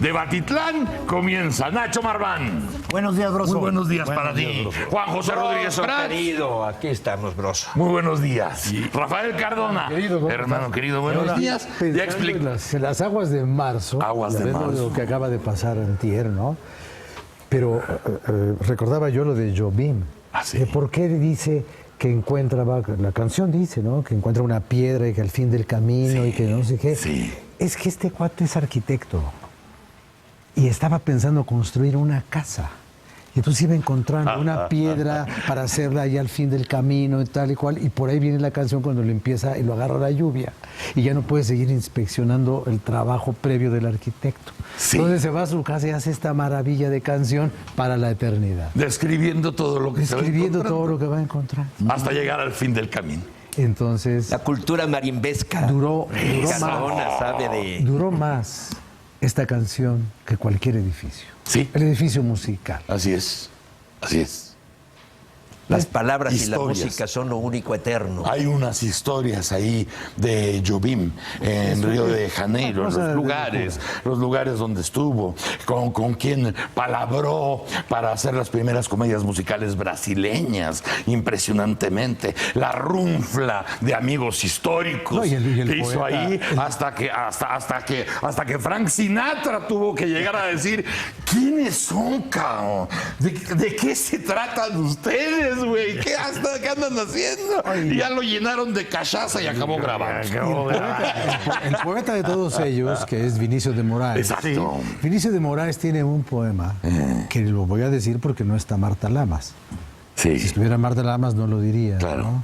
de Batitlán comienza Nacho Marván. Buenos días, Broso. Muy buenos días para ti. Juan José Rodríguez Prats. Querido, aquí estamos, Broso. Muy buenos días. Rafael Cardona. Querido, hermano querido, buenos días. Ya explico. Las aguas de marzo. Aguas de marzo. Lo que acaba de pasar antier, ¿no? Pero recordaba yo lo de Jobim. Ah, sí. ¿Por qué dice que encuentra, la canción dice, ¿no? Que encuentra una piedra y que al fin del camino y que no sé qué. Sí. Es que este cuate es arquitecto y estaba pensando construir una casa. Y entonces iba encontrando una piedra para hacerla ahí al fin del camino y tal y cual. Y por ahí viene la canción cuando lo empieza y lo agarra la lluvia. Y ya no puede seguir inspeccionando el trabajo previo del arquitecto. Sí. Entonces se va a su casa y hace esta maravilla de canción para la eternidad. Describiendo todo lo que Describiendo se va todo lo que va a encontrar. hasta llegar al fin del camino. Entonces La cultura marimbesca. duró Casona sabe de... duró más esta canción que cualquier edificio. Sí. El edificio musical. Así es. Así es. Las palabras y la Historias. música son lo único eterno. Hay unas historias ahí de Jobim en Río de Janeiro, Una cosa los lugares donde estuvo, con quien palabró para hacer las primeras comedias musicales brasileñas, impresionantemente. La runfla de amigos históricos No, y el que hizo poeta, ahí hasta que Frank Sinatra tuvo que llegar a decir, ¿quiénes son, cabrón? ¿De qué se tratan ustedes, güey? ¿Qué andan haciendo? Y ya lo llenaron de cachaza y acabó grabando. El poeta de todos ellos, que es Vinicio de Moraes. Exacto. Vinicio de Moraes tiene un poema que lo voy a decir porque no está Marta Lamas. Sí. Si estuviera Marta Lamas no lo diría. Claro. ¿no?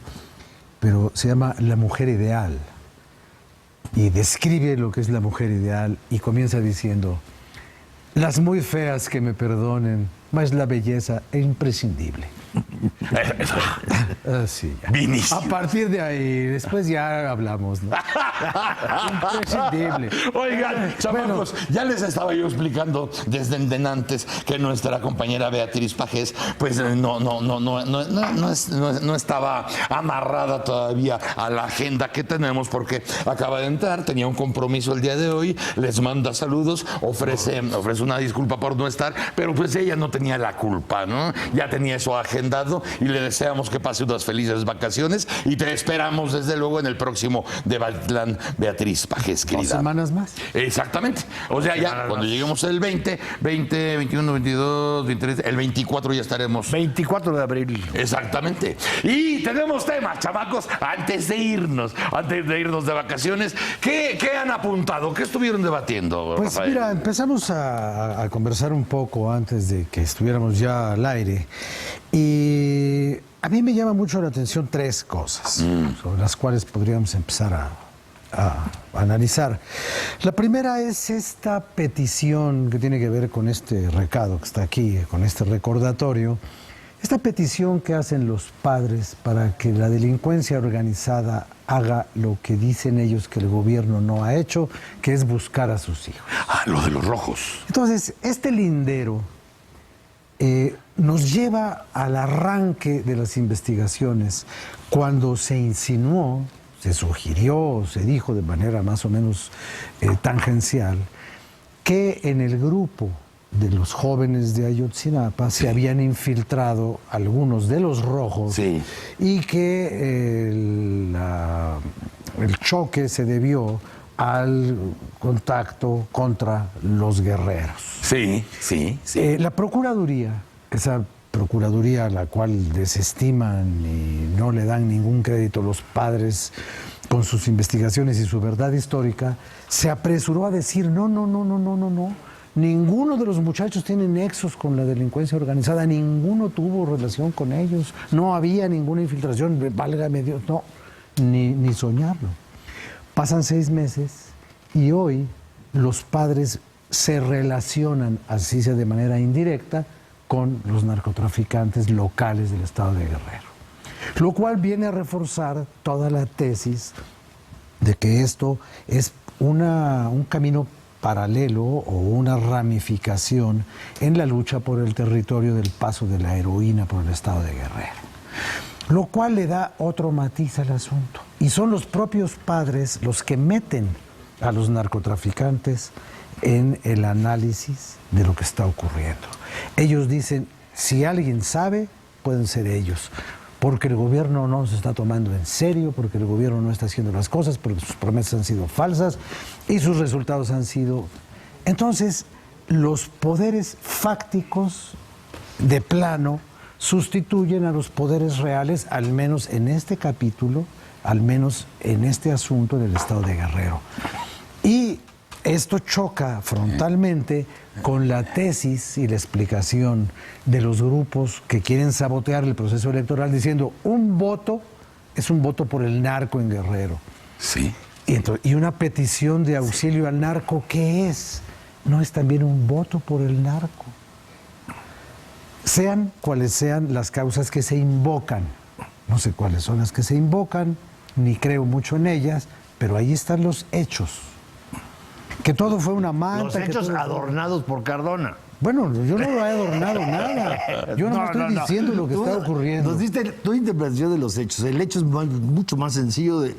Pero se llama La mujer ideal. Y describe lo que es la mujer ideal y comienza diciendo: las muy feas que me perdonen, más la belleza es imprescindible. Así ya. Vinicio. A partir de ahí, después ya hablamos, ¿no? Imprescindible. Oigan, chamacos, ya les estaba yo explicando desde antes que nuestra compañera Beatriz Pajés, pues no estaba amarrada todavía a la agenda que tenemos porque acaba de entrar, tenía un compromiso el día de hoy, les manda saludos, ofrece una disculpa por no estar, pero pues ella no tenía la culpa, ¿no? Ya tenía eso agendado y le deseamos que pase unas felices vacaciones y te esperamos desde luego en el próximo de Batitlán, Beatriz Pajés, querida. 2 semanas más. Exactamente. O sea, ya cuando lleguemos el 20, 21, 22, 23, el 24 ya estaremos. 24 de abril. Exactamente. Y tenemos temas, chamacos, antes de irnos de vacaciones. ¿Qué han apuntado? ¿Qué estuvieron debatiendo, Pues Rafael? mira, empezamos a conversar un poco antes de que estuviéramos ya al aire. Y a mí me llama mucho la atención 3 cosas sobre las cuales podríamos empezar a analizar. La primera es esta petición que tiene que ver con este recado que está aquí, con este recordatorio. Esta petición que hacen los padres para que la delincuencia organizada haga lo que dicen ellos que el gobierno no ha hecho, que es buscar a sus hijos. Ah, lo de los rojos. Entonces, este lindero nos lleva al arranque de las investigaciones cuando se insinuó, se sugirió, se dijo de manera más o menos tangencial que en el grupo de los jóvenes de Ayotzinapa se habían infiltrado algunos de los rojos y que el choque se debió al contacto contra los guerreros. Sí. La Procuraduría, esa Procuraduría a la cual desestiman y no le dan ningún crédito los padres con sus investigaciones y su verdad histórica, se apresuró a decir no. Ninguno de los muchachos tiene nexos con la delincuencia organizada, ninguno tuvo relación con ellos, no había ninguna infiltración, válgame Dios, no, ni soñarlo. Pasan 6 meses y hoy los padres se relacionan, así sea de manera indirecta, con los narcotraficantes locales del estado de Guerrero. Lo cual viene a reforzar toda la tesis de que esto es un camino paralelo o una ramificación en la lucha por el territorio del paso de la heroína por el estado de Guerrero. Lo cual le da otro matiz al asunto. Y son los propios padres los que meten a los narcotraficantes en el análisis de lo que está ocurriendo. Ellos dicen, si alguien sabe, pueden ser ellos. Porque el gobierno no se está tomando en serio, porque el gobierno no está haciendo las cosas, porque sus promesas han sido falsas y sus resultados han sido... Entonces, los poderes fácticos de plano sustituyen a los poderes reales, al menos en este capítulo, al menos en este asunto del estado de Guerrero. Y esto choca frontalmente con la tesis y la explicación de los grupos que quieren sabotear el proceso electoral diciendo un voto es un voto por el narco en Guerrero. Sí. Y una petición de auxilio al narco, ¿qué es? ¿No es también un voto por el narco? Sean cuales sean las causas que se invocan, no sé cuáles son las que se invocan, ni creo mucho en ellas, pero ahí están los hechos. Que todo fue una manta. Los hechos que todo adornados por Cardona. Bueno, yo no lo he adornado nada. Yo no estoy diciendo lo que está ocurriendo. Nos diste tu interpretación de los hechos. El hecho es mucho más sencillo de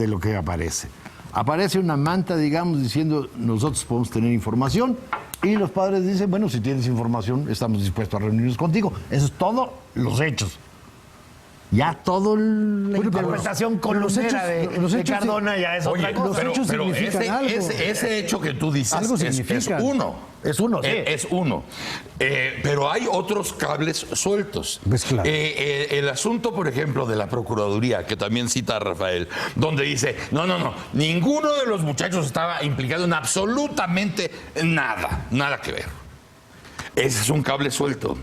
lo que aparece. Aparece una manta, digamos, diciendo nosotros podemos tener información y los padres dicen, bueno, si tienes información estamos dispuestos a reunirnos contigo. Eso es todo los hechos. Ya todo la interpretación columnera de Cardona ya es otra cosa. Los hechos significan algo. Ese hecho que tú dices Algo es significa. uno. Es uno, sí. Es uno. Pero hay otros cables sueltos. Pues claro. El asunto, por ejemplo, de la Procuraduría, que también cita a Rafael, donde dice, no, ninguno de los muchachos estaba implicado en absolutamente nada que ver. Ese es un cable suelto.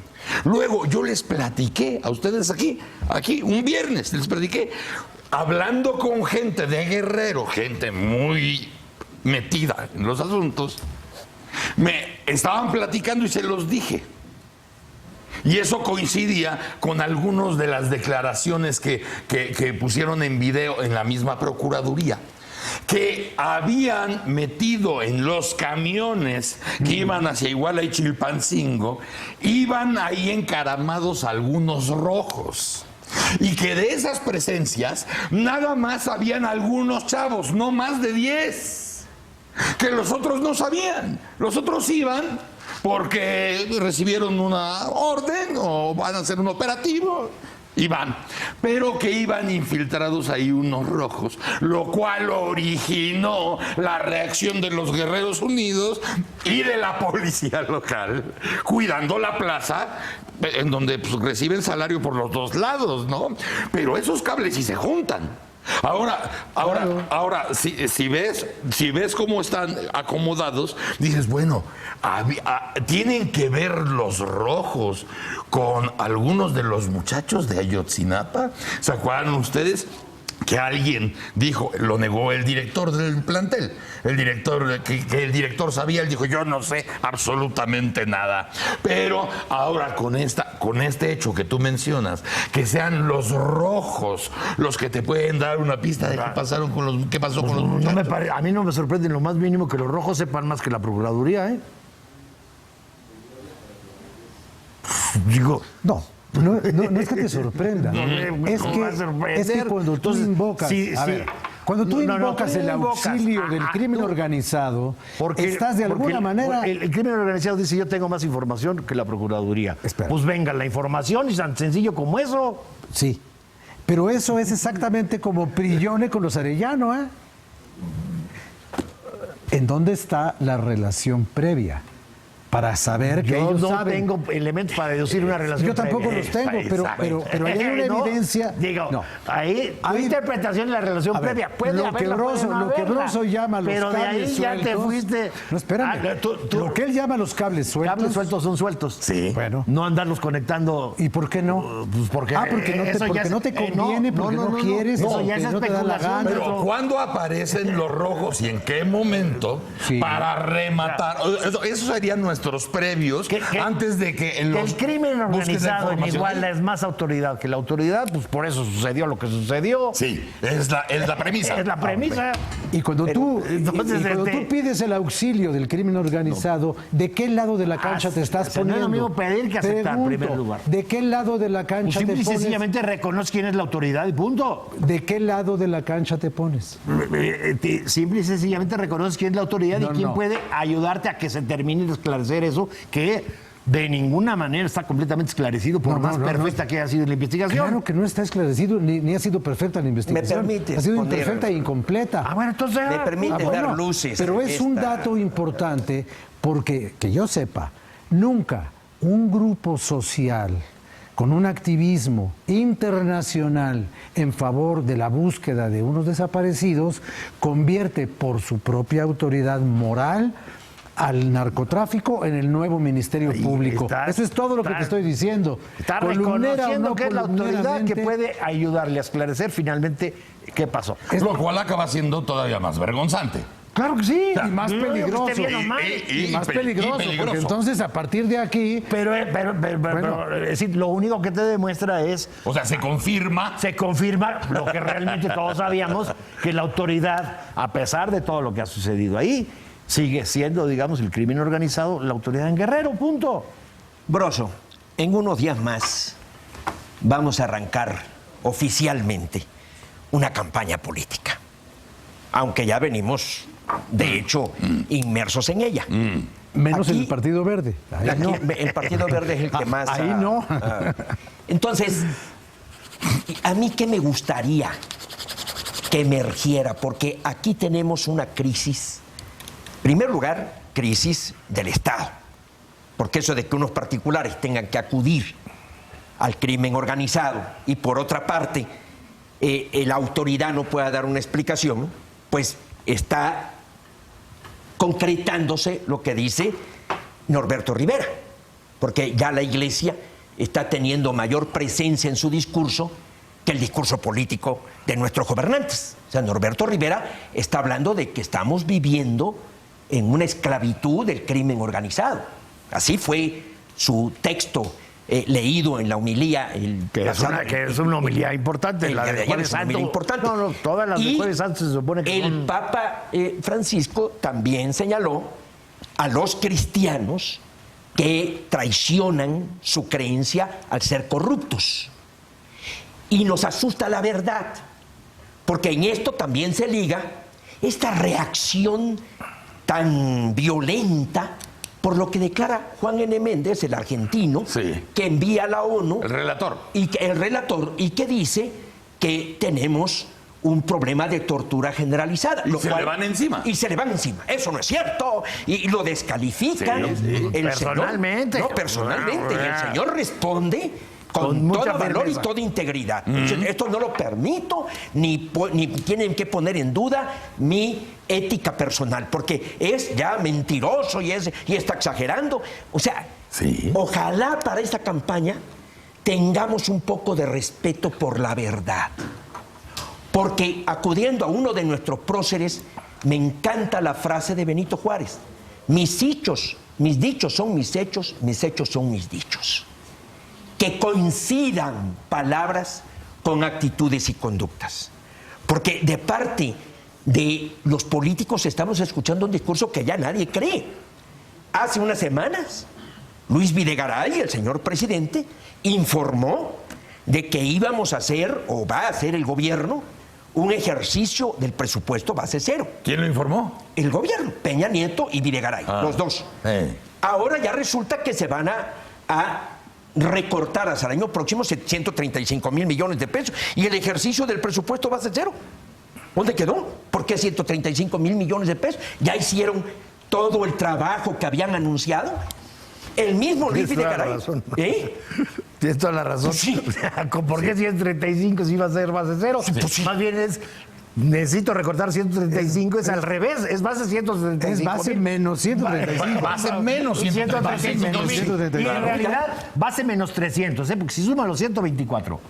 Luego yo les platiqué a ustedes aquí, un viernes, les platiqué, hablando con gente de Guerrero, gente muy metida en los asuntos, me estaban platicando y se los dije. Y eso coincidía con algunas de las declaraciones que pusieron en video en la misma Procuraduría, que habían metido en los camiones que iban hacia Iguala y Chilpancingo, iban ahí encaramados algunos rojos. Y que de esas presencias nada más habían algunos chavos, no más de 10. Que los otros no sabían. Los otros iban porque recibieron una orden o van a hacer un operativo. Iban, pero que iban infiltrados ahí unos rojos, lo cual originó la reacción de los Guerreros Unidos y de la policía local, cuidando la plaza, en donde pues, reciben salario por los dos lados, ¿no? Pero esos cables sí se juntan. Ahora, si ves cómo están acomodados, dices, bueno, tienen que ver los rojos con algunos de los muchachos de Ayotzinapa. ¿Se acuerdan ustedes que alguien dijo, lo negó el director del plantel? El director sabía, él dijo, yo no sé absolutamente nada. Pero ahora con este hecho que tú mencionas, que sean los rojos los que te pueden dar una pista de qué pasó con los muchachos. A mí no me sorprende en lo más mínimo que los rojos sepan más que la Procuraduría, ¿eh? Digo, No es que te sorprenda. Es que cuando tú invocas... Cuando tú invocas el auxilio del crimen organizado, estás de alguna manera... El crimen organizado dice, yo tengo más información que la Procuraduría. Espera. Pues venga, la información es tan sencillo como eso. Sí, pero eso es exactamente como Prillone con los Arellano, ¿eh? ¿En dónde está la relación previa? Para saber que ellos saben. Yo no tengo elementos para deducir una relación. Yo tampoco previa. los tengo, pero ahí hay una evidencia. Ahí tu interpretación de la relación previa puede lo haberla, lo que Broso llama los pero cables de ahí ya sueltos. te fuiste. No, espérame. Lo que él llama los cables sueltos. Cables sueltos son sueltos. Sí. Bueno. No andarlos conectando. ¿Y por qué no? Pues porque no te conviene, porque no quieres, eso ya porque es no te da la especulación. gana. Pero ¿cuándo aparecen los rojos y en qué momento para rematar? Esos serían nuestros previos antes de que el crimen organizado en Iguala es más autoridad que la autoridad, pues por eso sucedió lo que sucedió. Sí, es la premisa. Es la premisa. Y cuando, tú, entonces, y cuando tú pides el auxilio del crimen organizado, ¿de qué lado de la cancha te estás poniendo? No es lo mismo pedir que aceptar, en primer lugar. ¿De qué lado de la cancha Simple te y pones? sencillamente reconoce quién es la autoridad y punto. ¿De qué lado de la cancha te pones? Simple y sencillamente reconoces quién es la autoridad y quién no. puede ayudarte a que se termine de esclarecer eso que de ninguna manera está completamente esclarecido por más perfecta que haya sido la investigación. Claro que no está esclarecido ni ha sido perfecta la investigación. permites ha sido poner- imperfecta e incompleta. Bueno, entonces... Me permite bueno, dar luces. pero es un dato importante porque, que yo sepa, nunca un grupo social con un activismo internacional en favor de la búsqueda de unos desaparecidos convierte por su propia autoridad moral al narcotráfico en el nuevo Ministerio Público. Eso es todo lo que te estoy diciendo. Está Columnera o reconociendo no que es la autoridad que columneramente, puede ayudarle a esclarecer finalmente qué pasó. Lo cual acaba siendo todavía más vergonzante. Claro que sí. y más peligroso. Esté bien o mal. Y más peligroso, porque entonces a partir de aquí... Pero, es decir, lo único que te demuestra es... O sea, se confirma. Se confirma lo que realmente todos sabíamos, que la autoridad, a pesar de todo lo que ha sucedido ahí, sigue siendo, digamos, el crimen organizado, la autoridad en Guerrero, punto. Broso, en unos días más vamos a arrancar oficialmente una campaña política. Aunque ya venimos, de hecho, inmersos en ella. Menos Aquí- el Partido Verde. Ahí Aquí, no. el Partido Verde es el que más... Ahí no. Entonces, a mí qué me gustaría que emergiera, porque aquí tenemos una crisis. En primer lugar, crisis del Estado. Porque eso de que unos particulares tengan que acudir al crimen organizado y por otra parte la autoridad no pueda dar una explicación, pues está concretándose lo que dice Norberto Rivera, porque ya la Iglesia está teniendo mayor presencia en su discurso que el discurso político de nuestros gobernantes. O sea, Norberto Rivera está hablando de que estamos viviendo en una esclavitud del crimen organizado. Así fue su texto leído en la homilía. Que es una homilía importante, la de Jueves Santo. Importante. No, todas las de Y Jueves Santo se supone que el son... Papa Francisco también señaló a los cristianos que traicionan su creencia al ser corruptos. Y nos asusta la verdad, porque en esto también se liga esta reacción tan violenta por lo que declara Juan N. Méndez, el argentino, Sí. que envía a la ONU, El relator. el relator, y que dice que tenemos un problema de tortura generalizada. Y se le van encima. Y se le van encima. Eso no es cierto. Y lo descalifican. Sí, sí. El Personalmente. Señor, no, personalmente. Y el señor responde con mucha todo valor y firmeza. toda integridad. Esto no lo permito, ni tienen que poner en duda mi ética personal, porque es ya mentiroso y está exagerando. O sea, Sí. ojalá para esta campaña tengamos un poco de respeto por la verdad. Porque acudiendo a uno de nuestros próceres, me encanta la frase de Benito Juárez: mis dichos son mis hechos son mis dichos. Que coincidan palabras con actitudes y conductas. Porque de parte de los políticos estamos escuchando un discurso que ya nadie cree. Hace unas semanas, Luis Videgaray, el señor presidente, informó de que íbamos a hacer, o va a hacer el gobierno, un ejercicio del presupuesto base cero. ¿Quién lo informó? El gobierno, Peña Nieto y Videgaray, los dos. Ahora ya resulta que se van a recortar hasta el año próximo 135,000 millones de pesos y el ejercicio del presupuesto base cero. ¿Dónde quedó? ¿Por qué 135,000 millones de pesos? Ya hicieron todo el trabajo que habían anunciado. El mismo Luis Tienes toda la Videgaray. razón. Tienes toda la razón. Sí. ¿Por qué 135 si iba a ser base cero? Más bien es... Necesito recortar 135, es al revés, es base 135. Es base menos 135. Base menos 135. Y en realidad, base menos 300, porque si suman los 124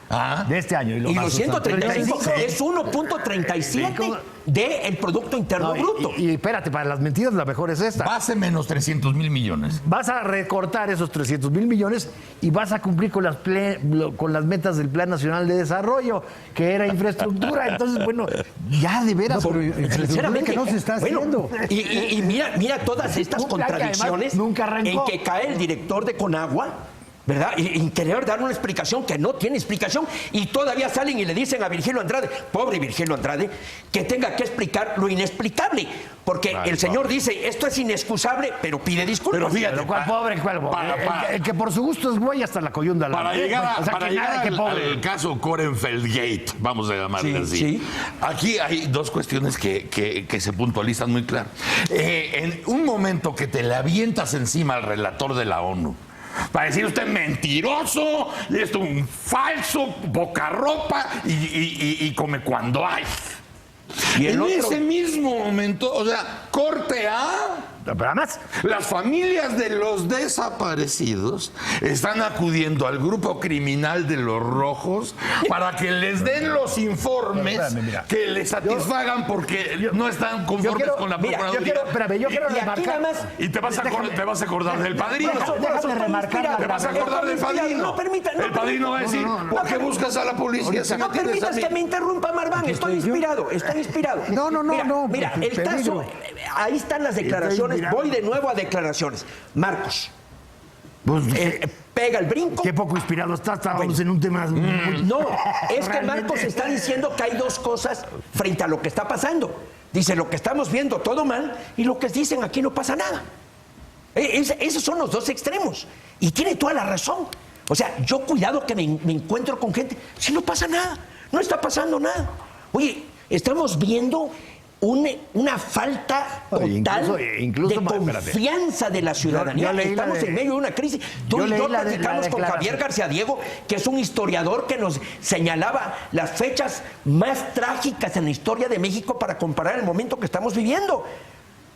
de este año Y los 135 es 1.37. del Producto Interno Bruto. Y espérate, para las mentiras la mejor es esta. Base menos 300,000 millones. Vas a recortar esos 300,000 millones y vas a cumplir con las metas del Plan Nacional de Desarrollo, que era infraestructura. Entonces, bueno, ya de veras. No, pero infraestructura Sinceramente, que no se está haciendo. Y mira todas estas Un plan que contradicciones además nunca arrancó. en que cae el director de Conagua, ¿verdad? Y querer dar una explicación que no tiene explicación, y todavía salen y le dicen a Virgilio Andrade, pobre Virgilio Andrade, que tenga que explicar lo inexplicable, porque el señor dice, esto es inexcusable, pero pide disculpas. Pero fíjate, Pero ¿cuál pobre? El que por su gusto es güey hasta la coyunda. Para llegar, O sea, para que llegar nada que pobre. al caso Korenfeld-Gate, vamos a llamarle Sí, así. sí. Aquí hay dos cuestiones que se puntualizan muy claro. En un momento que te le avientas encima al relator de la ONU, para decir usted mentiroso, y esto un falso, bocarropa y come cuando hay. Y el en otro- ese mismo momento, o sea, corte A. Pero además, Las familias de los desaparecidos están acudiendo al grupo criminal de los rojos para que les den los informes Espérame, mira. que les satisfagan porque no están conformes quiero- con la mira, Procuraduría. yo quiero Y aquí remarcar. nada más... Y te vas a acordar del padrino. Déjame remarcar Te vas a acordar del padrino. No permita, El padrino va a decir, ¿por qué buscas a la policía? Si me No tienes a permitas mí. que me interrumpa, Marván. Estoy inspirado, estoy inspirado. No, Mira, porque el caso, peligro. ahí están las declaraciones. inspirado. Voy de nuevo a declaraciones. Marcos, pues, pega el brinco. qué poco inspirado estás. Estábamos en un tema. No, es que Realmente. Marcos está diciendo que hay dos cosas frente a lo que está pasando. Dice, lo que estamos viendo todo mal, y lo que dicen aquí no pasa nada. Esos son los dos extremos. Y tiene toda la razón. O sea, yo cuidado que me encuentro con gente, si no pasa nada, no está pasando nada. Oye, estamos viendo una falta Oye, total incluso, de espérate. confianza de la ciudadanía. Yo leí la Estamos de- en medio de una crisis. Tú yo y leí yo la platicamos con declaración. Javier García Diego, que es un historiador que nos señalaba las fechas más trágicas en la historia de México para comparar el momento que estamos viviendo.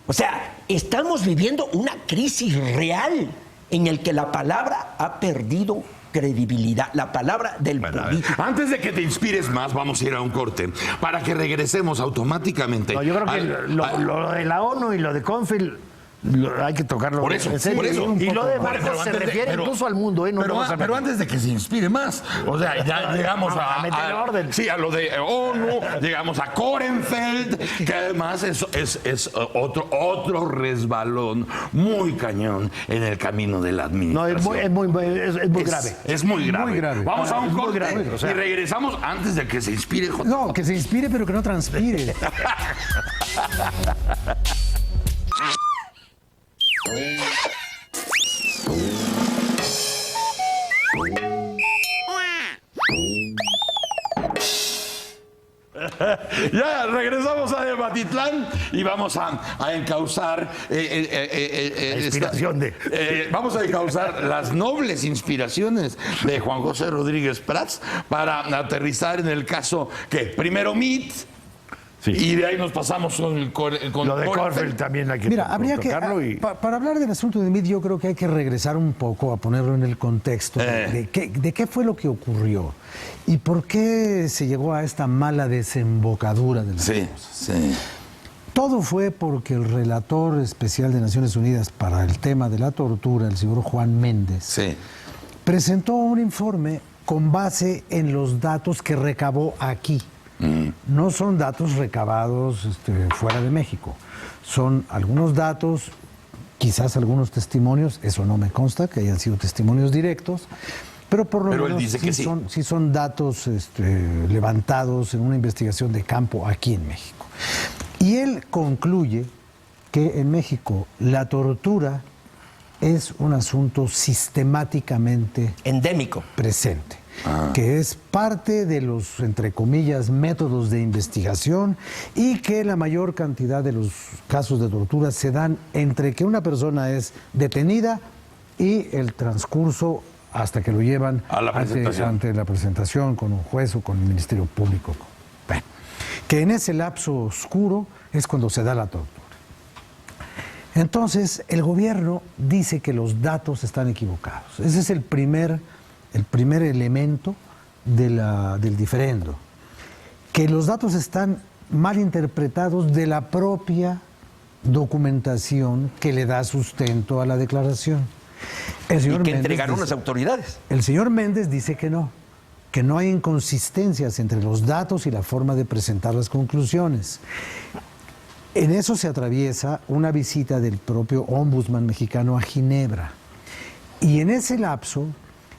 O sea, estamos viviendo una crisis real en el que la palabra ha perdido credibilidad, la palabra del político. Antes de que te inspires más, vamos a ir a un corte para que regresemos automáticamente. No, yo creo que lo de la ONU y lo de Confil hay que tocarlo. Por eso, en serio. por eso. Y lo de Pero Marcos se antes de- refiere pero- incluso al mundo, ¿eh? No pero, vamos a pero antes de que se inspire más, o sea, ya llegamos a meter orden. Sí, a lo de ONU, llegamos a Korenfeld, que además es otro resbalón muy cañón en el camino de la No, administración. es muy grave. Es muy grave. Muy grave. Vamos a un Es muy corte grave, o sea. y regresamos antes de que se inspire. No, que se inspire, pero que no transpire. Ya regresamos a Debatitlán y vamos a encauzar inspiración vamos a encauzar las nobles inspiraciones de Juan José Rodríguez Prats para aterrizar en el caso que primero MIT y de ahí nos pasamos con Lo de Corfeld también hay que Mira, habría que, tocarlo. para hablar del asunto de MIT, yo creo que hay que regresar un poco a ponerlo en el contexto de qué fue lo que ocurrió y por qué se llegó a esta mala desembocadura de las cosas. Sí. Todo fue porque el relator especial de Naciones Unidas para el tema de la tortura, el señor Juan Méndez, Sí. presentó un informe con base en los datos que recabó aquí. No son datos recabados fuera de México. Son algunos datos, quizás algunos testimonios, eso no me consta que hayan sido testimonios directos, pero por lo Pero él menos dice que sí. sí son datos levantados en una investigación de campo aquí en México. Y él concluye que en México la tortura es un asunto sistemáticamente Endémico. presente, que es parte de los, entre comillas, métodos de investigación y que la mayor cantidad de los casos de tortura se dan entre que una persona es detenida y el transcurso hasta que lo llevan A la presentación. ante la presentación con un juez o con el Ministerio Público. Bueno, que en ese lapso oscuro es cuando se da la tortura. Entonces, el gobierno dice que los datos están equivocados. Ese es el primer elemento del diferendo. Que los datos están mal interpretados de la propia documentación que le da sustento a la declaración. El Y señor que Méndez entregaron dice- las autoridades. El señor Méndez dice que no hay inconsistencias entre los datos y la forma de presentar las conclusiones. En eso se atraviesa una visita del propio ombudsman mexicano a Ginebra. Y en ese lapso,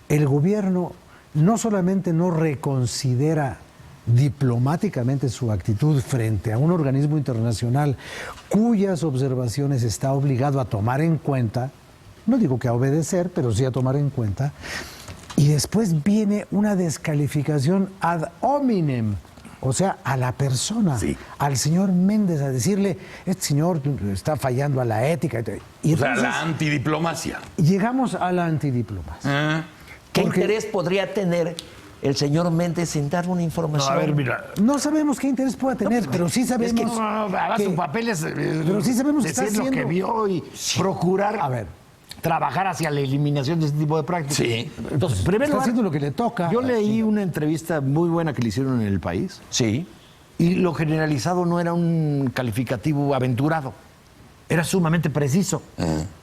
el gobierno no solamente no reconsidera diplomáticamente su actitud frente a un organismo internacional cuyas observaciones está obligado a tomar en cuenta, no digo que a obedecer, pero sí a tomar en cuenta, y después viene una descalificación ad hominem, o sea, a la persona, Sí. al señor Méndez, a decirle, este señor está fallando a la ética. Y O sea, entonces la antidiplomacia. llegamos a la antidiplomacia. Ah. ¿Qué Porque- interés podría tener el señor Méndez en dar una información? A ver, mira. No sabemos qué interés pueda tener, No, pero sí sabemos Además, que- su papel es pero sí sabemos que está decir lo que haciendo- vio y procurar A ver. trabajar hacia la eliminación de este tipo de prácticas. Sí. Entonces, en primer Está lugar, haciendo lo que le toca. yo leí una entrevista muy buena que le hicieron en El País Sí. y lo generalizado no era un calificativo aventurado, era sumamente preciso.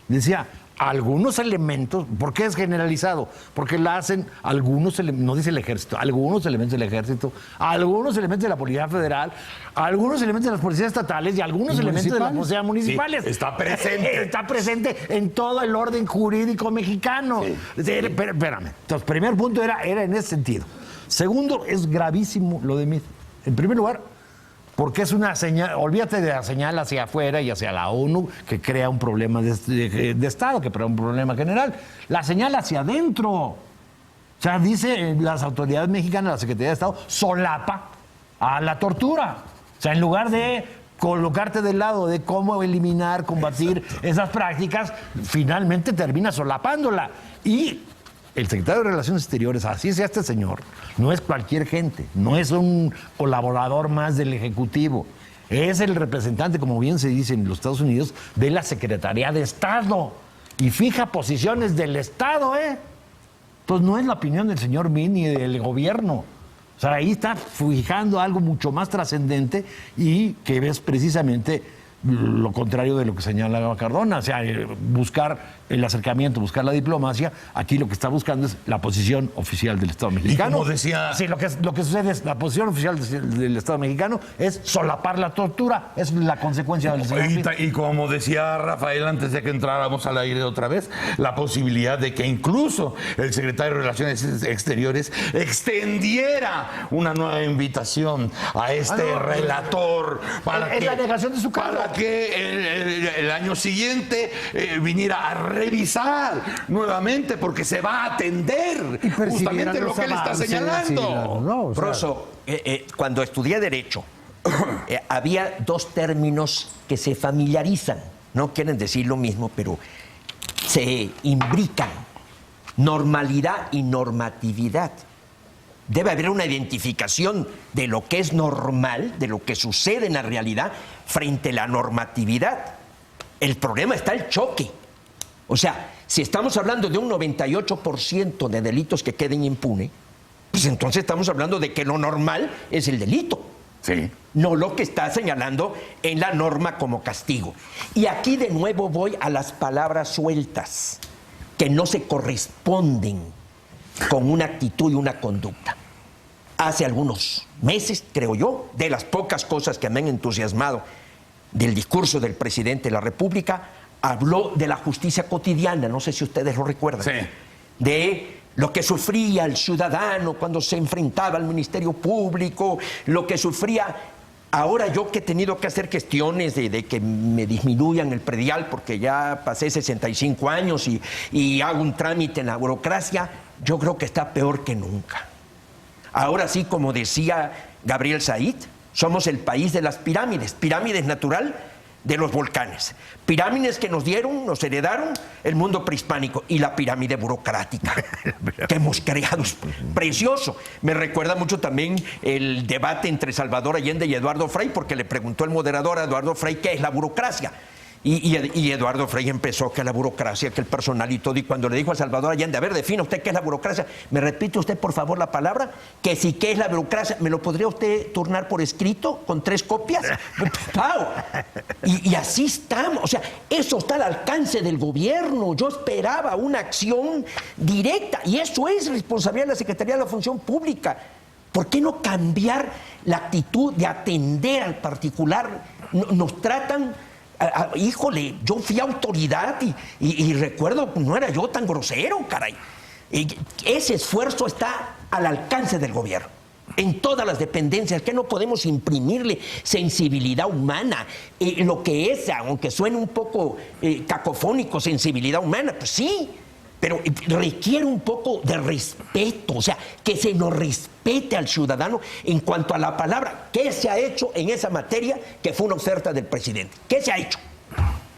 Decía, algunos elementos, ¿por qué es generalizado? Porque la hacen algunos, no dice el ejército, algunos elementos del ejército, algunos elementos de la Policía Federal, algunos elementos de las policías estatales y algunos ¿Y elementos de las municipales? policías municipales. Sí, está presente. Está presente en todo el orden jurídico mexicano. Espérame. Entonces, primer punto era en ese sentido. Segundo, es gravísimo lo de Meade. En primer lugar, porque es una señal, olvídate de la señal hacia afuera y hacia la ONU, que crea un problema de Estado, que crea un problema general. La señal hacia adentro. O sea, dice las autoridades mexicanas, la Secretaría de Estado, solapa a la tortura. O sea, en lugar de colocarte del lado de cómo eliminar, combatir esas prácticas, finalmente termina solapándola. Y el secretario de Relaciones Exteriores, así sea este señor, no es cualquier gente, no es un colaborador más del Ejecutivo, es el representante, como bien se dice en los Estados Unidos, de la Secretaría de Estado y fija posiciones del Estado, ¿eh? Entonces no es la opinión del señor Meade ni del gobierno. O sea, ahí está fijando algo mucho más trascendente y que es precisamente lo contrario de lo que señala Cardona, o sea, buscar el acercamiento, buscar la diplomacia. Aquí lo que está buscando es la posición oficial del Estado mexicano. como decía- Sí, lo que sucede es la posición oficial del Estado mexicano es solapar la tortura, es la consecuencia del señor Meade. Y como decía Rafael antes de que entráramos al aire otra vez, la posibilidad de que incluso el secretario de Relaciones Exteriores extendiera una nueva invitación a este relator para Es que, la negación de su cargo. para que el año siguiente viniera a revisar nuevamente, porque se va a atender Y percibieran justamente lo los que él está avances, señalando. sí, claro, ¿no? O sea, Proso, cuando estudié Derecho, había dos términos que se familiarizan. No quieren decir lo mismo, pero se imbrican. Normalidad y normatividad. Debe haber una identificación de lo que es normal, de lo que sucede en la realidad, frente a la normatividad. El problema está el choque. O sea, si estamos hablando de un 98% de delitos que queden impunes, pues entonces estamos hablando de que lo normal es el delito. Sí. No lo que está señalando en la norma como castigo. Y aquí de nuevo voy a las palabras sueltas, que no se corresponden con una actitud y una conducta. Hace algunos meses, creo yo, de las pocas cosas que me han entusiasmado del discurso del presidente de la República, habló de la justicia cotidiana, no sé si ustedes lo recuerdan, Sí. de lo que sufría el ciudadano cuando se enfrentaba al Ministerio Público, lo que sufría. Ahora yo que he tenido que hacer gestiones de que me disminuyan el predial porque ya pasé 65 años y hago un trámite en la burocracia, yo creo que está peor que nunca. Ahora sí, como decía Gabriel Said, somos el país de las pirámides, pirámides natural de los volcanes, pirámides que nos dieron, nos heredaron el mundo prehispánico y la pirámide burocrática que hemos creado es precioso. Me recuerda mucho también el debate entre Salvador Allende y Eduardo Frei, porque le preguntó el moderador a Eduardo Frei qué es la burocracia. Y Eduardo Frei empezó que la burocracia, que el personal y todo. Y cuando le dijo a Salvador Allende, a ver, defina usted qué es la burocracia. ¿Me repite usted, por favor, la palabra? Que sí, ¿qué es la burocracia? ¿Me lo podría usted turnar por escrito con 3 copias? ¡Pau! Y así estamos. O sea, eso está al alcance del gobierno. Yo esperaba una acción directa. Y eso es responsabilidad de la Secretaría de la Función Pública. ¿Por qué no cambiar la actitud de atender al particular? Nos tratan... híjole, yo fui autoridad y recuerdo, no era yo tan grosero, caray. Ese esfuerzo está al alcance del gobierno, en todas las dependencias, que no podemos imprimirle sensibilidad humana, lo que es, aunque suene un poco cacofónico, sensibilidad humana, pues sí, pero requiere un poco de respeto, o sea, que se nos respete al ciudadano en cuanto a la palabra. ¿Qué se ha hecho en esa materia que fue una oferta del presidente? ¿Qué se ha hecho?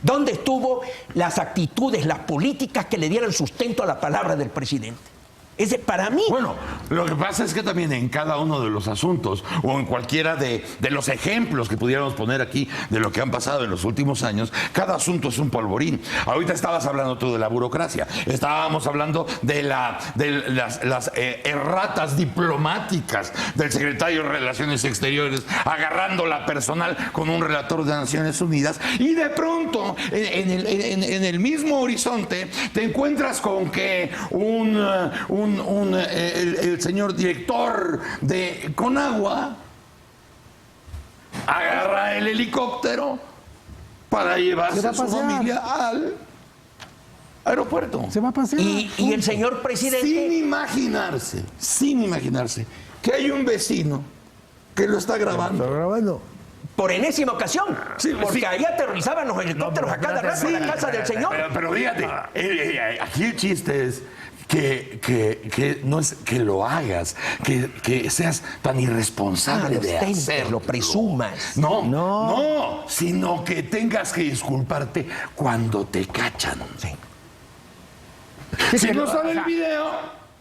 ¿Dónde estuvo las actitudes, las políticas que le dieran sustento a la palabra del presidente? Ese para mí... Bueno, lo que pasa es que también en cada uno de los asuntos o en cualquiera de los ejemplos que pudiéramos poner aquí de lo que han pasado en los últimos años, cada asunto es un polvorín. Ahorita estabas hablando tú de la burocracia, estábamos hablando de las erratas diplomáticas del secretario de Relaciones Exteriores agarrando la personal con un relator de Naciones Unidas, y de pronto en el mismo horizonte te encuentras con que el señor director de Conagua agarra el helicóptero para llevarse a su familia al aeropuerto. Se va a pasear. Y el señor presidente... Sin imaginarse que hay un vecino que lo está grabando. Está grabando. Por enésima ocasión, Sí, porque sí. ahí aterrizaban los helicópteros a cada rato en la casa del señor. Pero fíjate, aquí el chiste es que no es que lo hagas, que seas tan irresponsable de hacerlo, lo presumas. No, sino que tengas que disculparte cuando te cachan. Sí. Si no sale el video,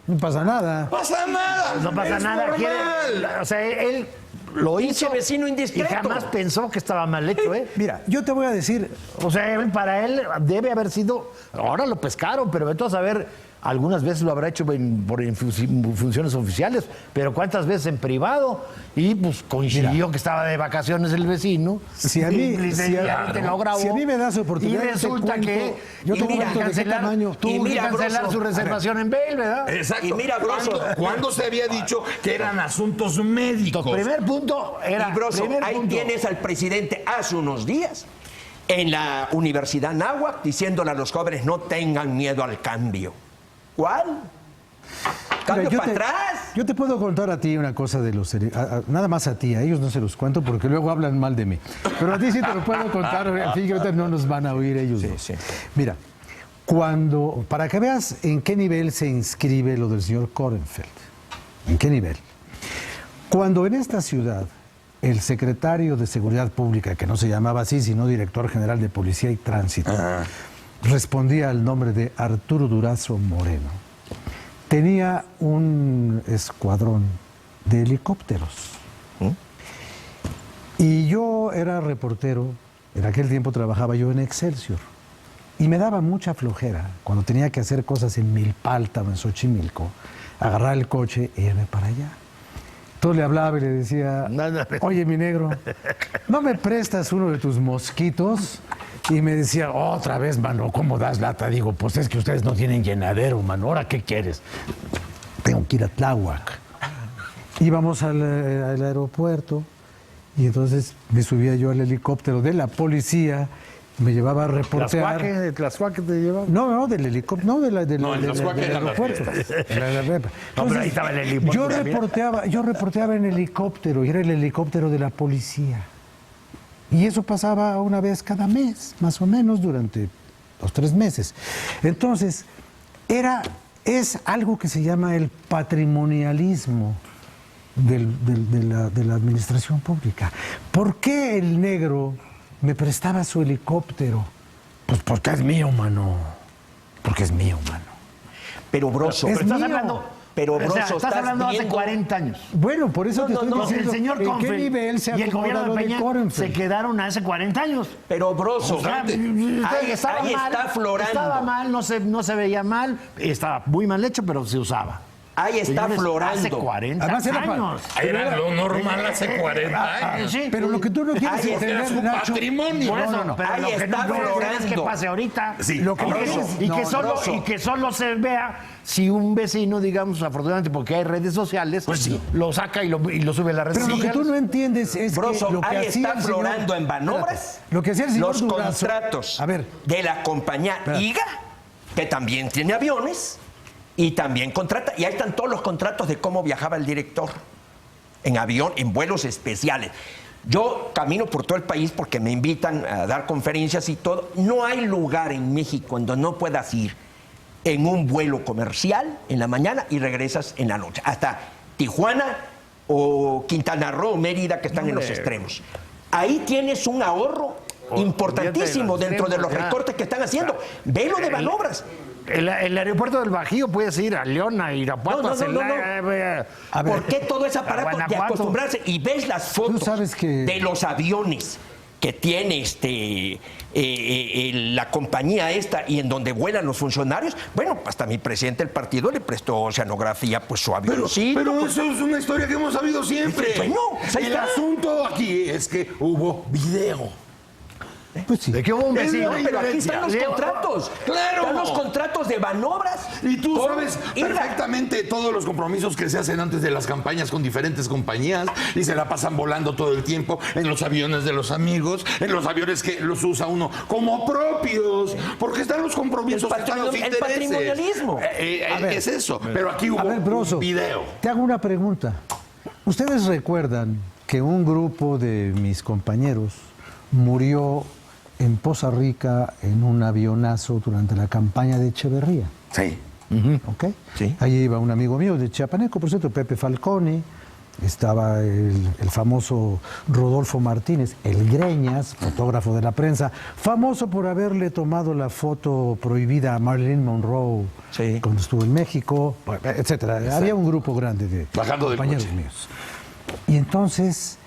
No pasa nada. pasa nada. No pasa es nada. normal. O sea, él lo hizo vecino y indiscreto. jamás pensó que estaba mal hecho, ¿eh? Mira, yo te voy a decir, O sea, para él debe haber sido... Ahora lo pescaron, pero vete a saber... Algunas veces lo habrá hecho por funciones oficiales, pero ¿cuántas veces en privado? Y pues coincidió que estaba de vacaciones el vecino. Si a mí- y sencillamente lo grabó. si a mí me das oportunidad, Y te resulta cuento, que yo te tuvo que cuento de qué cancelar, tamaño. tuvo Y que mira, cancelar Broso, su reservación en Bale, ¿verdad? Exacto. Y mira, Broso. ¿Cuándo se había dicho que eran asuntos médicos? Primer punto era... Y Broso, primer ahí punto. tienes al presidente hace unos días en la Universidad Náhuac diciéndole a los jóvenes no tengan miedo al cambio. ¿Cuál? ¿Cambio Mira, para atrás? yo te puedo contar a ti una cosa de los... nada más a ti, a ellos no se los cuento porque luego hablan mal de mí. Pero a ti sí te lo puedo contar, en fin, que ahorita no nos van a oír ellos dos. sí. Mira, para que veas en qué nivel se inscribe lo del señor Korenfeld, en qué nivel. Cuando en esta ciudad el secretario de Seguridad Pública, que no se llamaba así, sino director general de Policía y Tránsito, respondía al nombre de Arturo Durazo Moreno, tenía un escuadrón de helicópteros. Y yo era reportero, en aquel tiempo trabajaba yo en Excelsior, y me daba mucha flojera cuando tenía que hacer cosas en Milpalta o en Xochimilco, agarrar el coche e irme para allá. Entonces le hablaba y le decía, oye, mi negro, ¿no me prestas uno de tus mosquitos? Y me decía, otra vez, mano, ¿cómo das lata? Digo, pues es que ustedes no tienen llenadero, mano. ¿Ahora qué quieres? Tengo que ir a Tláhuac. Íbamos al aeropuerto y entonces me subía yo al helicóptero de la policía, me llevaba a reportear. ¿De Tlaxcuaque te llevaba? No, del helicóptero, no, del Tlaxcuaque del era la aeropuerto. No, pero ahí estaba el helicóptero también. Yo reporteaba en helicóptero, y era el helicóptero de la policía. Y eso pasaba una vez cada mes, más o menos, durante 2-3 meses. Entonces, es algo que se llama el patrimonialismo de la administración pública. ¿Por qué el negro me prestaba su helicóptero? Pues porque es mío, mano. Porque es mío, mano. Pero Broso, Es Pero estás mío. hablando Pero, O sea, Broso, estás hablando hace 40 años. Bueno, por eso te estoy diciendo, El señor ¿en qué Kornfeld nivel se ha y el gobierno acomodado de de Peña Kornfeld? se quedaron hace 40 años. Pero, Broso, O sea, ahí estaba mal, está aflorando. Estaba mal, no se veía mal, estaba muy mal hecho, pero se usaba. Ahí está Señores, aflorando. Hace 40 Además, era años. Era lo normal hace 40 años. Sí. Pero lo que tú no quieres Ahí está entender, Era su Nacho, patrimonio. Por eso, no. pero Ahí lo que está no puede ser es que aflorando. pase ahorita. Sí. Lo que Broso, y que solo se vea si un vecino, digamos, afortunadamente porque hay redes sociales, lo saca y lo sube a las redes pero lo que sociales. tú no entiendes es Broso, que lo que ahí hacía está el señor- aflorando en Banobras Espérate, lo que hacía el señor los Durazo- contratos A ver, de la compañía IGA, que también tiene aviones y también contrata. Y ahí están todos los contratos de cómo viajaba el director en avión, en vuelos especiales. Yo camino por todo el país porque me invitan a dar conferencias y todo. No hay lugar en México donde no puedas ir en un vuelo comercial en la mañana y regresas en la noche. Hasta Tijuana o Quintana Roo, Mérida, que están en los extremos. Ahí tienes un ahorro importantísimo olvídate de los dentro de los extremos, ya. recortes que están haciendo. Velo de Banobras. El aeropuerto del Bajío puedes ir a León, a Irapuato, a Celaya, A ver, ¿Por qué todo ese a aparato de Guanajuato? acostumbrarse? Y ves las fotos sabes que- de los aviones que tiene la compañía esta y en donde vuelan los funcionarios. Bueno, hasta mi presidente del partido le prestó oceanografía, pues su avioncito. Pero pues, eso es una historia que hemos sabido siempre. Bueno, pues ahí el está. asunto aquí es que hubo video. pues sí. ¿De qué hubo un vecino? no, pero aquí están los contratos. Claro. Están los contratos de Banobras. Y tú con sabes IGA. perfectamente todos los compromisos que se hacen antes de las campañas con diferentes compañías y se la pasan volando todo el tiempo en los aviones de los amigos, en los aviones que los usa uno como propios, porque están los compromisos, El están los intereses. patrimonialismo. Es eso, pero aquí hubo A ver, Broso, un video. te hago una pregunta. ¿Ustedes recuerdan que un grupo de mis compañeros murió en Poza Rica en un avionazo durante la campaña de Echeverría? Sí. ¿Ok? Sí. Ahí iba un amigo mío de Chiapaneco, por cierto, Pepe Falcone, estaba el famoso Rodolfo Martínez, el Greñas, fotógrafo de la prensa, famoso por haberle tomado la foto prohibida a Marilyn Monroe Sí. cuando estuvo en México, etcétera. Había un grupo grande de Bajando del compañeros coche. míos. Y entonces,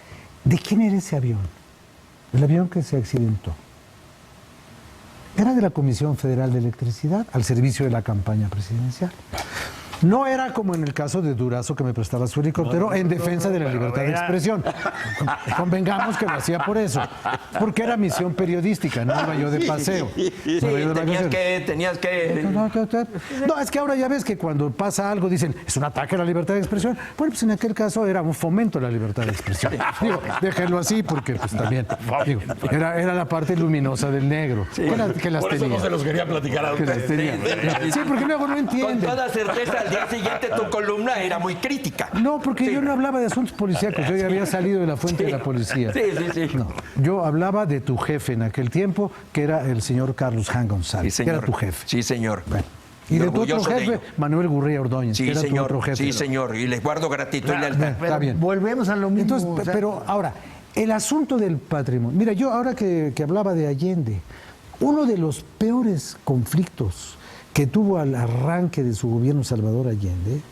¿de quién era ese avión? El avión que se accidentó. Era de la Comisión Federal de Electricidad, al servicio de la campaña presidencial. No era como en el caso de Durazo, que me prestaba su helicóptero en defensa de la libertad de expresión. Convengamos que lo hacía por eso. Porque era misión periodística, no iba yo de paseo. Sí, No iba yo de tenías que... No, es que ahora ya ves que cuando pasa algo dicen, es un ataque a la libertad de expresión. Bueno, pues en aquel caso era un fomento a la libertad de expresión. Digo, déjenlo así porque pues también, digo, era la parte luminosa del negro. Que las Por eso tenía. no se los quería platicar a Que las ustedes. tenía. Sí, porque luego no Con entienden. toda certeza, al día siguiente tu columna era muy crítica. No, porque yo no hablaba de asuntos policíacos, yo ya había salido de la fuente de la policía. Sí. No, yo hablaba de tu jefe en aquel tiempo, que era el señor Carlos Jan González, que era tu jefe. Sí, señor. Bueno, y de tu otro orgulloso de jefe, ello. Manuel Gurría Ordóñez, que Sí, era tu señor. otro jefe. Sí, señor. Y les guardo gratitud y lealtad. Está bien. Volvemos a lo mismo. Entonces, o sea, pero ahora, el asunto del patrimonio. Mira, yo ahora que hablaba de Allende, uno de los peores conflictos que tuvo al arranque de su gobierno Salvador Allende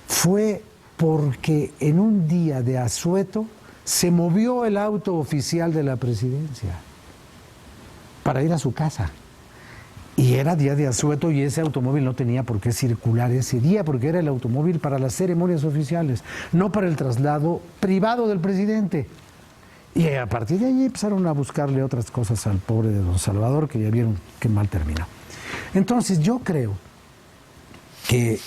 fue porque en un día de asueto se movió el auto oficial de la presidencia para ir a su casa. Y era día de asueto y ese automóvil no tenía por qué circular ese día, porque era el automóvil para las ceremonias oficiales, no para el traslado privado del presidente. Y a partir de allí empezaron a buscarle otras cosas al pobre de don Salvador, que ya vieron qué mal terminó. Entonces yo creo que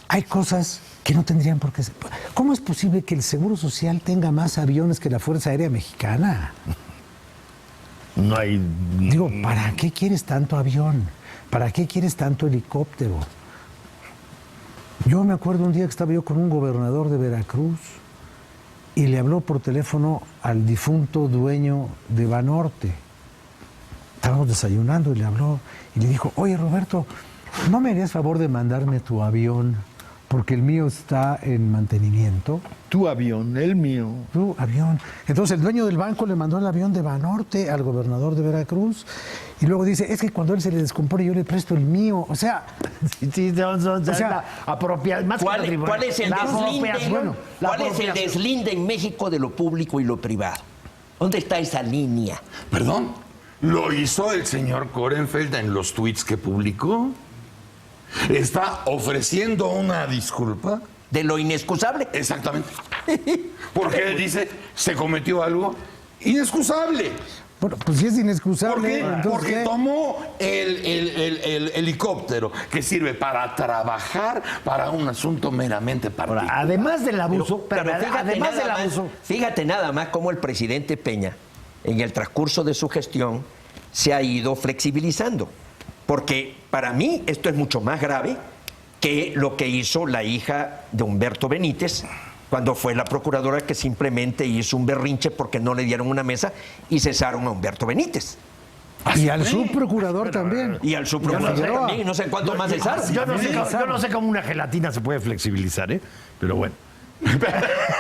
hay cosas que no tendrían por qué ser. ¿Cómo es posible que el Seguro Social tenga más aviones que la Fuerza Aérea Mexicana? no hay. Digo, ¿para qué quieres tanto avión? ¿Para qué quieres tanto helicóptero? Yo me acuerdo un día que estaba yo con un gobernador de Veracruz y le habló por teléfono al difunto dueño de Banorte. Estábamos desayunando y le habló y le dijo, oye Roberto, ¿no me harías favor de mandarme tu avión porque el mío está en mantenimiento? Tu avión, el mío. Avión. Entonces el dueño del banco le mandó el avión de Banorte al gobernador de Veracruz y luego dice, es que cuando él se le descompone yo le presto el mío. O sea, ¿Cuál es el deslinde? ¿Cuál es el deslinde en México de lo público y lo privado? ¿Dónde está esa línea? Perdón, ¿lo hizo el señor Korenfeld en los tweets que publicó? ¿Está ofreciendo una disculpa? ¿De lo inexcusable? Exactamente. Porque él dice, se cometió algo inexcusable. bueno, pues si es inexcusable. ¿Por qué? entonces, Porque ¿qué? tomó el helicóptero que sirve para trabajar para un asunto meramente particular. Ahora, además del abuso, Fíjate nada más cómo el presidente Peña, en el transcurso de su gestión, se ha ido flexibilizando. Porque para mí esto es mucho más grave que lo que hizo la hija de Humberto Benítez cuando fue la procuradora que simplemente hizo un berrinche porque no le dieron una mesa y cesaron a Humberto Benítez. Y al subprocurador también. Y al subprocurador también, y no sé cuánto más cesaron. yo no sé cómo una gelatina se puede flexibilizar, pero bueno.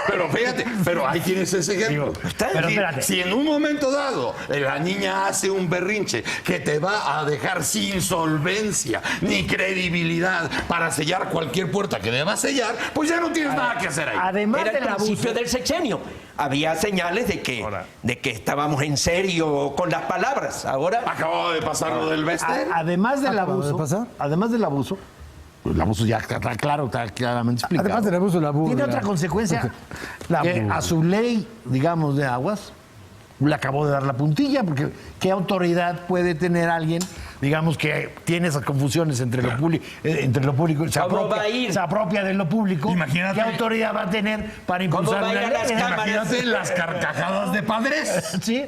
Pero fíjate, pero ahí tienes ese ejemplo. Pero espérate. Si en un momento dado la niña hace un berrinche que te va a dejar sin solvencia ni credibilidad para sellar cualquier puerta que debas sellar, pues ya no tienes nada que hacer ahí. Además Era el del abuso, principio del sexenio. Había señales de que estábamos en serio con las palabras. Ahora, Acababa de pasar lo del Bester. además del Acaba de abuso, pasar. pues el abuso ya está claro, está claramente explicado. Además del abuso, la burla. Tiene otra consecuencia, La que burla. a su ley, digamos, de aguas, le acabó de dar la puntilla, porque ¿qué autoridad puede tener alguien, digamos, que tiene esas confusiones entre lo público, ¿Cómo va a ir? se apropia de lo público? Imagínate. ¿Qué autoridad va a tener para impulsar va a ir una a las ley? cámaras? Imagínate las carcajadas de padres. Sí,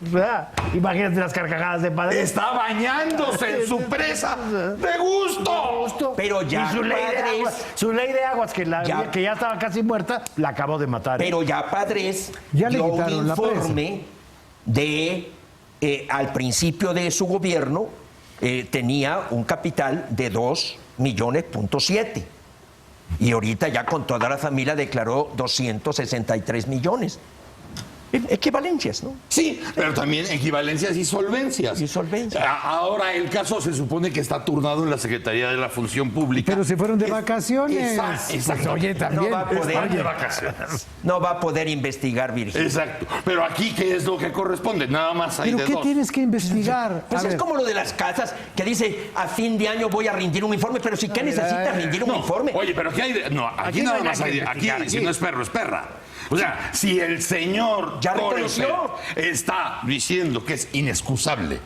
¿verdad? Imagínate las carcajadas de padres. Está bañándose en su presa de gusto. Pero ya, Y padres, su ley de aguas, que ya estaba casi muerta, la acabó de matar. pero ya Padres Ya le dio un quitaron la informe de, al principio de su gobierno, tenía un capital de 2,7 millones. Y ahorita ya con toda la familia declaró 263 millones. Equivalencias, ¿no? Sí, pero también equivalencias y solvencias. Y solvencias. Ahora el caso se supone que está turnado en la Secretaría de la Función Pública. Pero se fueron de vacaciones. Exacto. Pues, oye, también. No va a poder. Están de vacaciones. No va a poder investigar, Virgilio. Exacto. Pero aquí, ¿qué es lo que corresponde? Nada más hay ¿Pero de qué dos. tienes que investigar? Pues A es ver, como lo de las casas, que dice, a fin de año voy a rendir un informe, pero si ¿qué necesitas rendir un No, informe? oye, pero ¿qué hay de...? No, aquí no nada hay más nada hay... que Aquí, investigar, si aquí. no es perro, es perra. O sea, si el señor Ya Korenfeld reconoció. está diciendo que es inexcusable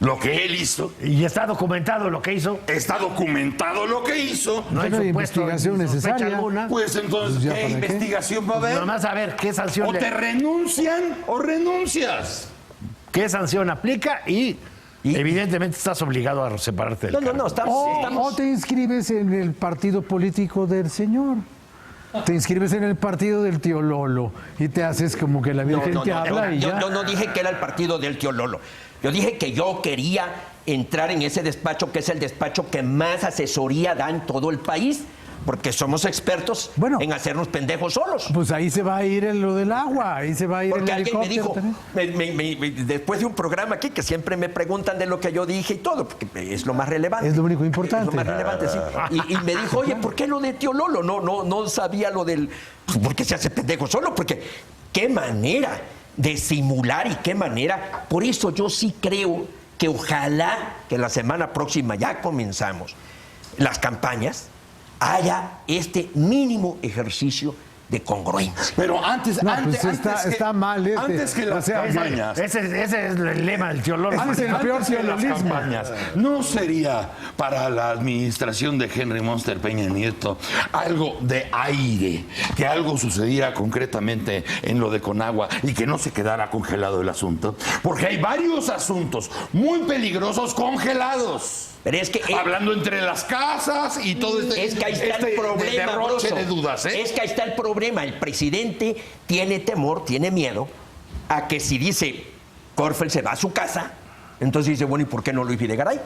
lo que él hizo, Y está documentado lo que hizo. está documentado lo que hizo, No hay no hay supuesto investigación ni sospecha necesaria. alguna. pues entonces, Pues ya, ¿qué ¿para qué? investigación va a haber? Nada más a ver qué sanción, O te renuncian o renuncias. qué sanción aplica y evidentemente estás obligado a separarte del No, no, cargo. no, estamos... O te inscribes en el partido político del señor. Te inscribes en el partido del tío Lolo y te haces como que la Virgen te habla y ya. Yo no dije que era el partido del tío Lolo. Yo dije que yo quería entrar en ese despacho, que es el despacho que más asesoría da en todo el país, porque somos expertos Bueno. en hacernos pendejos solos. Pues ahí se va a ir lo del agua, ahí se va a ir Porque el alguien me helicóptero dijo, también. después de un programa aquí, que siempre me preguntan de lo que yo dije y todo, porque es lo más relevante. Es lo único importante. Es lo más relevante, sí. Y me dijo, oye, ¿por qué lo de tío Lolo? No sabía lo del... Pues, ¿por qué se hace pendejo solo? Porque qué manera de simular y qué manera... Por eso yo sí creo que ojalá que la semana próxima ya comenzamos las campañas, haya este mínimo ejercicio de congruencia. Pero antes, No, antes, pues está mal este. antes que las O sea, campañas. Ese es el lema del tío Lolo. Ese es el peor Antes de las ciololismo. campañas, ¿no sería para la administración de Henry Monster Peña Nieto algo de aire, que algo sucediera concretamente en lo de Conagua y que no se quedara congelado el asunto? Porque hay varios asuntos muy peligrosos congelados. Pero es que... Hablando entre las casas y todo este, Es que ahí está este el problema, derroche Broso. de dudas, ¿eh? Es que ahí está el problema. El presidente tiene temor, tiene miedo a que si dice Kornfeld se va a su casa, entonces dice, bueno, ¿y por qué no Luis Videgaray?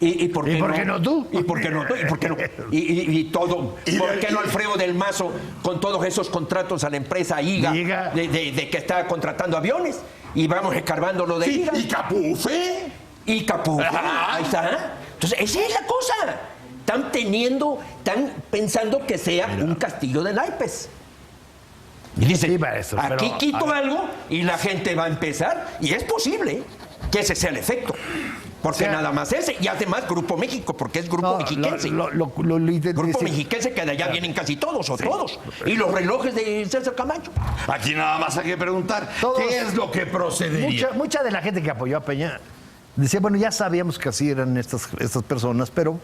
¿Y por qué, ¿Y por qué no tú? ¿Y por qué no tú? ¿Y por qué no? Y todo. ¿Por qué no Alfredo del Mazo con todos esos contratos a la empresa IGA de que está contratando aviones? Y vamos escarbando lo de Sí, IGA. y Capufe. Y Capufe. Ahí está. Entonces, esa es la cosa. Están pensando que sea un castillo de naipes. Y dicen, Sí, maestro, pero, aquí quito algo y la gente va a empezar. Y es posible que ese sea el efecto. Porque nada más ese. Y además Grupo México, porque es Grupo Mexiquense. Grupo Mexiquense que de allá vienen casi todos o todos. Y los relojes de César Camacho. Aquí nada más hay que preguntar, ¿qué es lo que procedería? Mucha de la gente que apoyó a Peña decía, bueno, ya sabíamos que así eran estas personas, pero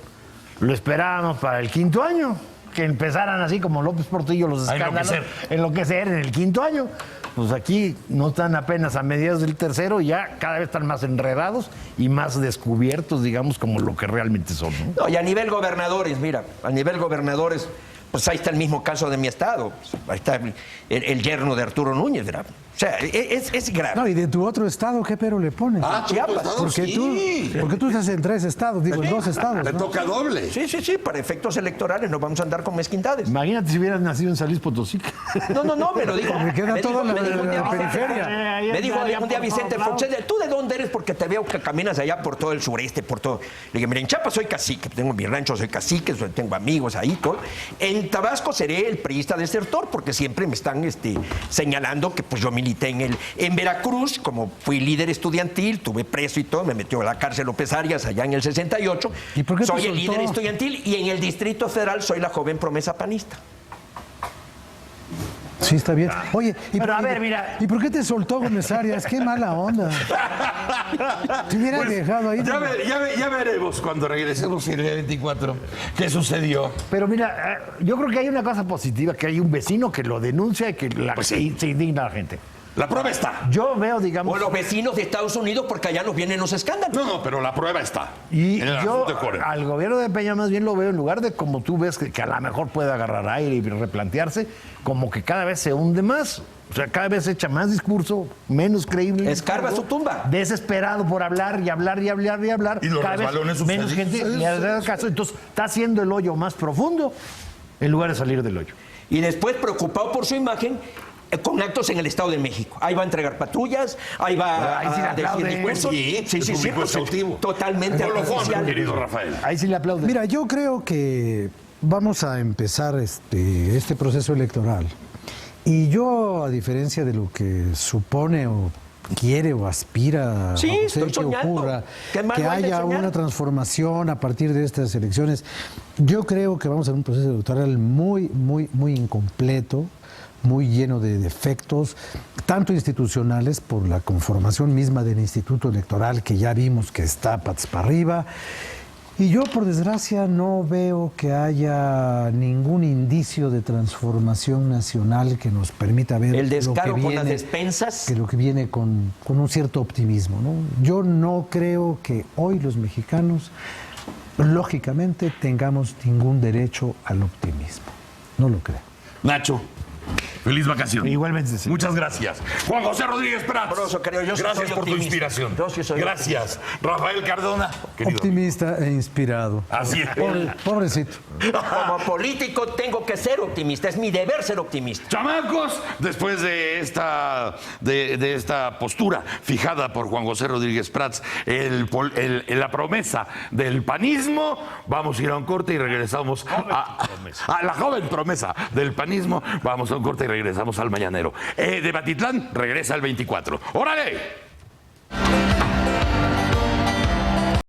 lo esperábamos para el 5º año. Que empezaran así como López Portillo los escándalos, enloquecer en el 5º año. Pues aquí no están apenas a mediados del 3º, ya cada vez están más enredados y más descubiertos, digamos, como lo que realmente son, ¿no? No, y a nivel gobernadores, mira, a nivel gobernadores, pues ahí está el mismo caso de mi estado. Ahí está el yerno de Arturo Núñez, ¿verdad? O sea, es grave. No, y de tu otro estado, ¿qué pero le pones? Chiapas. Porque tú estás en 3 estados, digo, en 2 estados. Te ¿no? toca doble. Sí, para efectos electorales no vamos a andar con mezquindades. Imagínate si hubieras nacido en San Luis Potosí. No, me lo dijo. Me queda toda la periferia. Me dijo un día Vicente Fox, ¿tú de dónde eres? Porque te veo que caminas allá por todo el sureste, por todo. Le dije, mira, en Chiapas soy cacique, tengo mi rancho, soy cacique, tengo amigos ahí, todo. En Tabasco seré el priista desertor, porque siempre me están señalando que pues yo milité en Veracruz, como fui líder estudiantil, tuve preso y todo, me metió a la cárcel López Arias allá en el 68. ¿Y por qué te soy el soltó? líder estudiantil y en el Distrito Federal soy la joven promesa panista. Sí, está bien. Oye, Pero a ver, mira. ¿y por qué te soltó Gómez Arias? Qué mala onda. Te hubieras dejado ahí. Ya veremos cuando regresemos el día 24 qué sucedió. Pero mira, yo creo que hay una cosa positiva, que hay un vecino que lo denuncia y que se indigna la gente. La prueba está. Yo veo, digamos... O los vecinos de Estados Unidos, porque allá nos vienen los escándalos. No, pero la prueba está. Y en el yo asunto de Corea. al gobierno de Peña más bien lo veo, en lugar de como tú ves que a lo mejor puede agarrar aire y replantearse, como que cada vez se hunde más. O sea, cada vez echa más discurso, menos creíble. Escarba su tumba. Desesperado por hablar y hablar y hablar y hablar. Y los cada vez resbalones menos suceden. gente le da caso. Entonces está haciendo el hoyo más profundo en lugar de salir del hoyo. Y después, preocupado por su imagen, con actos en el Estado de México. Ahí va a entregar patrullas, ahí va Ahí sí le a decir aplauden. discursos. Sí, Sí, público pues, exhaustivo. totalmente Colofón, artificial. querido Rafael. Ahí sí le aplauden. Mira, yo creo que vamos a empezar este proceso electoral. Y yo, a diferencia de lo que supone o quiere o aspira Sí, a José estoy que soñando. ocurra, ¿Qué más que no hay de haya soñar? una transformación a partir de estas elecciones, yo creo que vamos a un proceso electoral muy incompleto, muy lleno de defectos, tanto institucionales por la conformación misma del Instituto Electoral, que ya vimos que está patas para arriba. Y yo, por desgracia, no veo que haya ningún indicio de transformación nacional que nos permita ver El lo descaro que con las viene, despensas. que lo que viene con un cierto optimismo, ¿no? Yo no creo que hoy los mexicanos, lógicamente, tengamos ningún derecho al optimismo. No lo creo. Nacho, feliz vacación. Igualmente, sí. Muchas gracias. Juan José Rodríguez Prats. Sabroso, querido, yo sí gracias soy por tu optimista. inspiración. Yo sí soy gracias. Rafael Cardona, querido. Optimista e inspirado. Así es. Pobrecito. Como político tengo que ser optimista, es mi deber ser optimista. Chamacos, después de esta postura fijada por Juan José Rodríguez Prats, la promesa del panismo, vamos a ir a un corte y regresamos a la joven promesa del panismo. Vamos a un corte y regresamos al mañanero. De Batitlán regresa el 24. ¡Órale!